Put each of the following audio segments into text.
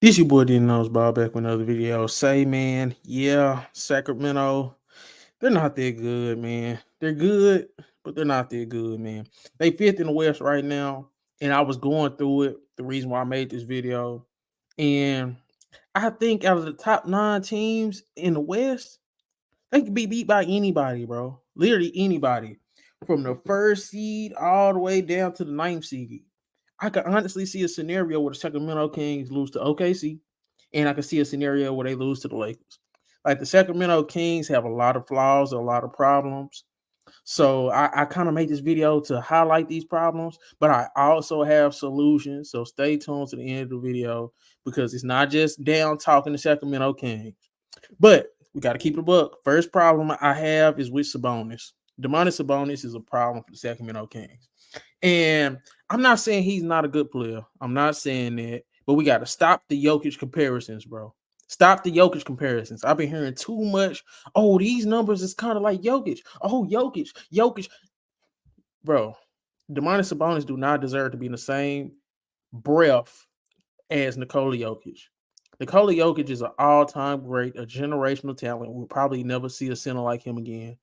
This your boy didn't know Bob back with another video. Say man, yeah, Sacramento, they're not that good, man. They're good, but they're not that good, man. They fifth in the West right now, and I was going through it. The reason why I made this video, and I think out of the top 9 teams in the West, they can be beat by anybody, bro. Literally anybody, from the first seed all the way down to the ninth seed. I could honestly see a scenario where the Sacramento Kings lose to OKC, and I could see a scenario where they lose to the Lakers. Like the Sacramento Kings have a lot of flaws, a lot of problems. So I kind of made this video to highlight these problems, but I also have solutions. So stay tuned to the end of the video because it's not just down talking the Sacramento Kings. But we got to keep it a buck. First problem I have is with Sabonis. Domantas Sabonis is a problem for the Sacramento Kings. And I'm not saying he's not a good player. I'm not saying that. But we got to stop the Jokic comparisons, bro. Stop the Jokic comparisons. I've been hearing too much. Oh, these numbers is kind of like Jokic. Oh, Jokic. Bro, Domantas Sabonis do not deserve to be in the same breath as Nikola Jokic. Nikola Jokic is an all-time great, a generational talent. We'll probably never see a center like him again.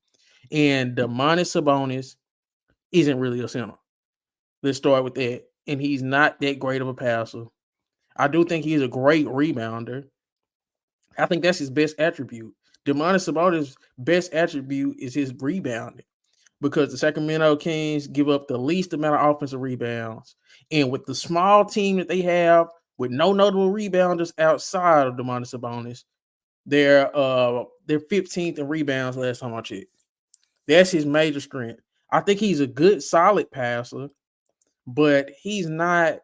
And Domantas Sabonis isn't really a center. Let's start with that. And he's not that great of a passer. I do think he's a great rebounder. I think that's his best attribute. Domantas Sabonis' best attribute is his rebounding because the Sacramento Kings give up the least amount of offensive rebounds. And with the small team that they have, with no notable rebounders outside of Domantas Sabonis, they're 15th in rebounds last time I checked. That's his major strength. I think he's a good, solid passer, but he's not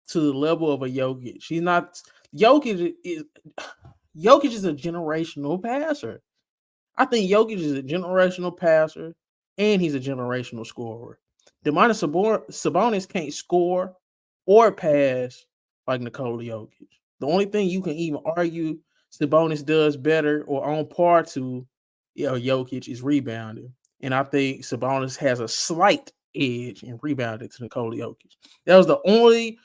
to the level of a Jokic. He's not. Jokic is Jokic is a generational passer. I think Jokic is a generational passer, and he's a generational scorer. Domantas Sabonis can't score or pass like Nikola Jokic. The only thing you can even argue Sabonis does better or on par to Jokic is rebounding. And I think Sabonis has a slight edge in rebounding to Nikola Jokic. That was the only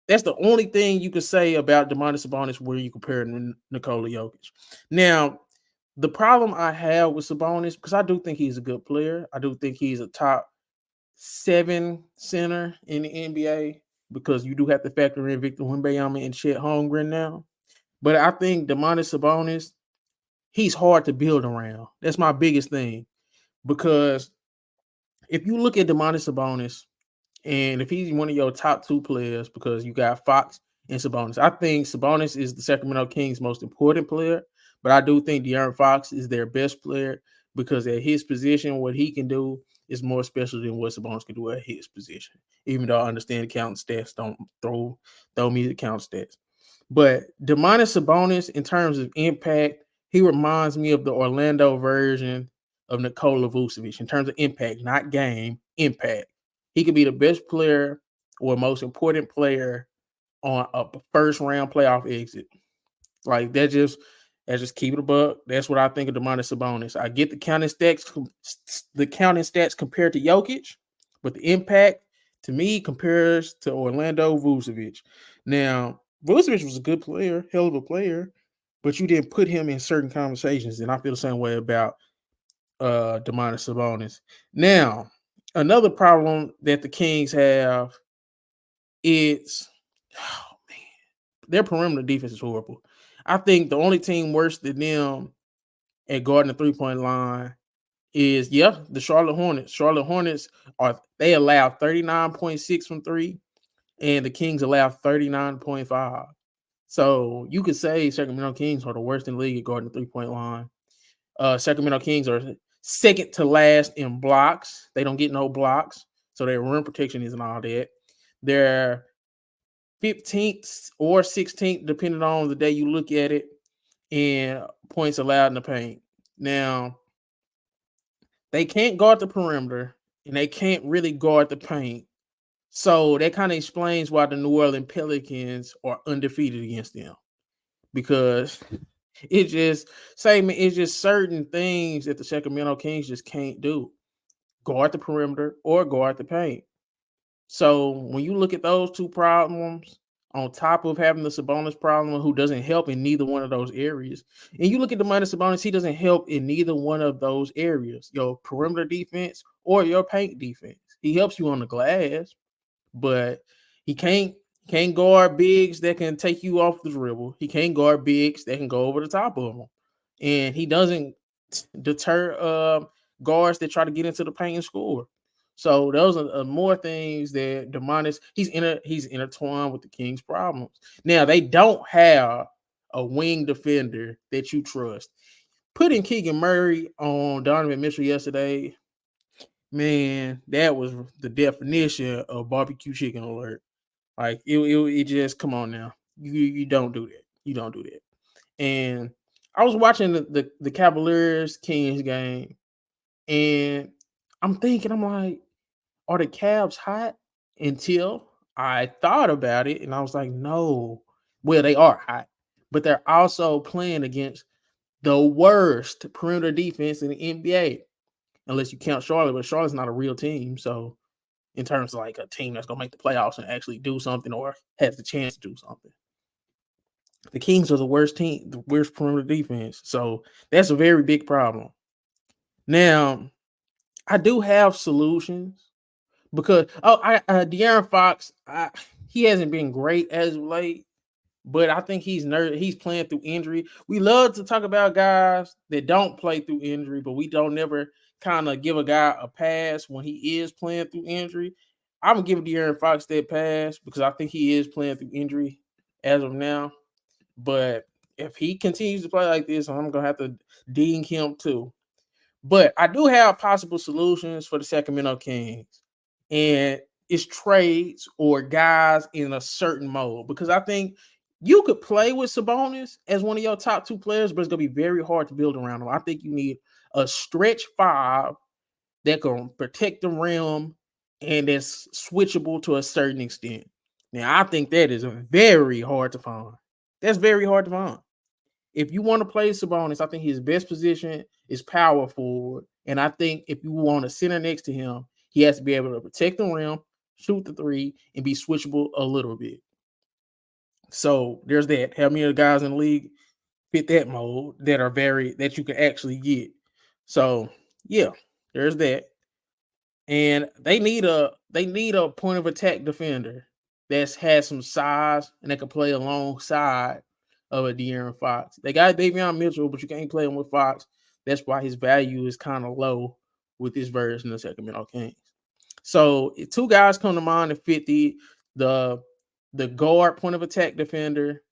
That's the only thing you could say about Domantas Sabonis where you compare him to Nikola Jokic. Now, the problem I have with Sabonis, because I do think he's a good player. I do think he's a top 7 center in the NBA because you do have to factor in Victor Wembanyama and Chet Holmgren now. But I think Domantas Sabonis, he's hard to build around. That's my biggest thing because if you look at Domantas Sabonis, and if he's one of your top 2 players, because you got Fox and Sabonis, I think Sabonis is the Sacramento Kings' most important player. But I do think De'Aaron Fox is their best player because at his position, what he can do is more special than what Sabonis can do at his position. Even though I understand counting stats don't throw me the count stats. But Domantas Sabonis, in terms of impact, he reminds me of the Orlando version of Nikola Vucevic in terms of impact, not game, impact. He could be the best player or most important player on a first round playoff exit. Like that just keep it a buck. That's what I think of Domantas Sabonis. I get the counting stats compared to Jokic, but the impact to me compares to Orlando Vucevic. Now, Vucevic was a good player, hell of a player, but you didn't put him in certain conversations, and I feel the same way about Domantas Sabonis. Now, another problem that the Kings have is, oh man, their perimeter defense is horrible. I think the only team worse than them at guarding the 3-point line is the Charlotte Hornets. Charlotte Hornets they allow 39.6 from 3, and the Kings allow 39.5. So you could say Sacramento Kings are the worst in the league at guarding the 3-point line. Sacramento Kings are second to last in blocks. They don't get no blocks, so their rim protection isn't all that. They're 15th or 16th, depending on the day you look at it, in points allowed in the paint. Now, they can't guard the perimeter, and they can't really guard the paint. So that kind of explains why the New Orleans Pelicans are undefeated against them. Because it's just certain things that the Sacramento Kings just can't do. Guard the perimeter or guard the paint. So when you look at those two problems on top of having the Sabonis problem, who doesn't help in neither one of those areas. And you look at Domantas Sabonis, he doesn't help in neither one of those areas, your perimeter defense or your paint defense. He helps you on the glass, but he can't guard bigs that can take you off the dribble. He can't guard bigs that can go over the top of him. And he doesn't deter guards that try to get into the paint and score. So those are more things that Domantas, he's intertwined with the Kings' problems. Now, they don't have a wing defender that you trust. Putting Keegan Murray on Donovan Mitchell yesterday, man, that was the definition of barbecue chicken alert. Like it just, come on now. You don't do that. You don't do that. And I was watching the Cavaliers Kings game, and I'm like, are the Cavs hot? Until I thought about it, and I was like, no. Well, they are hot, but they're also playing against the worst perimeter defense in the NBA, unless you count Charlotte. But Charlotte's not a real team, so in terms of like a team that's gonna make the playoffs and actually do something or has the chance to do something, the Kings are the worst team, the worst perimeter defense. So that's a very big problem. Now, I do have solutions because De'Aaron Fox, he hasn't been great as of late, but I think he's playing through injury. We love to talk about guys that don't play through injury, but we don't never kind of give a guy a pass when he is playing through injury. I'm gonna give De'Aaron Fox that pass because I think he is playing through injury as of now. But if he continues to play like this, I'm gonna have to ding him too. But I do have possible solutions for the Sacramento Kings, and it's trades or guys in a certain mode, because I think you could play with Sabonis as one of your top two players, but it's gonna be very hard to build around him. I think you need a stretch five that can protect the rim and that's switchable to a certain extent. Now, I think that is very hard to find. That's very hard to find. If you want to play Sabonis, I think his best position is power forward. And I think if you want a center next to him, he has to be able to protect the rim, shoot the three, and be switchable a little bit. So there's that. How many of the guys in the league fit that mode that you can actually get? So yeah, there's that. And they need a point of attack defender that's has some size and that can play alongside of a De'Aaron Fox. They got Davion Mitchell, but you can't play him with Fox. That's why his value is kind of low with this version of Sacramento Kings. So two guys come to mind that fit the guard point of attack defender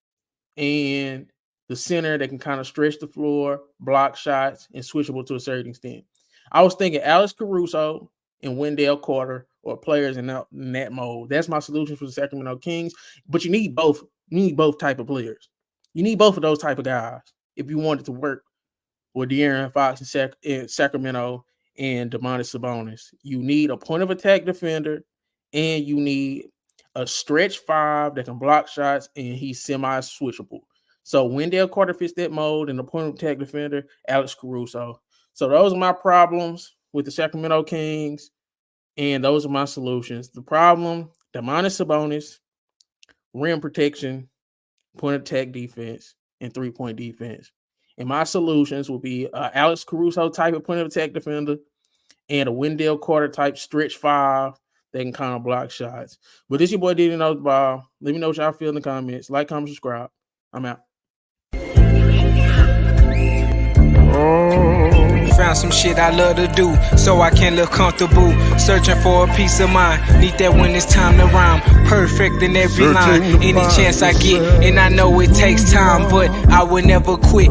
and the center that can kind of stretch the floor, block shots, and switchable to a certain extent. I was thinking Alex Caruso and Wendell Carter or players in that mode. That's my solution for the Sacramento Kings. But you need both. You need both type of players. You need both of those type of guys if you want it to work with De'Aaron Fox in Sacramento and Domantas Sabonis. You need a point of attack defender, and you need a stretch five that can block shots, and he's semi-switchable. So Wendell Carter fits that mode, and the point of attack defender, Alex Caruso. So those are my problems with the Sacramento Kings, and those are my solutions. The problem, Domantas Sabonis, rim protection, point of attack defense, and three-point defense. And my solutions will be Alex Caruso type of point of attack defender and a Wendell Carter type stretch five that can kind of block shots. But this your boy Diddy Knows Ball. Let me know what y'all feel in the comments. Like, comment, subscribe. I'm out. Found some shit I love to do, so I can look comfortable. Searching for a peace of mind, need that when it's time to rhyme. Perfect in every line, any chance I get, and I know it takes time, but I would never quit.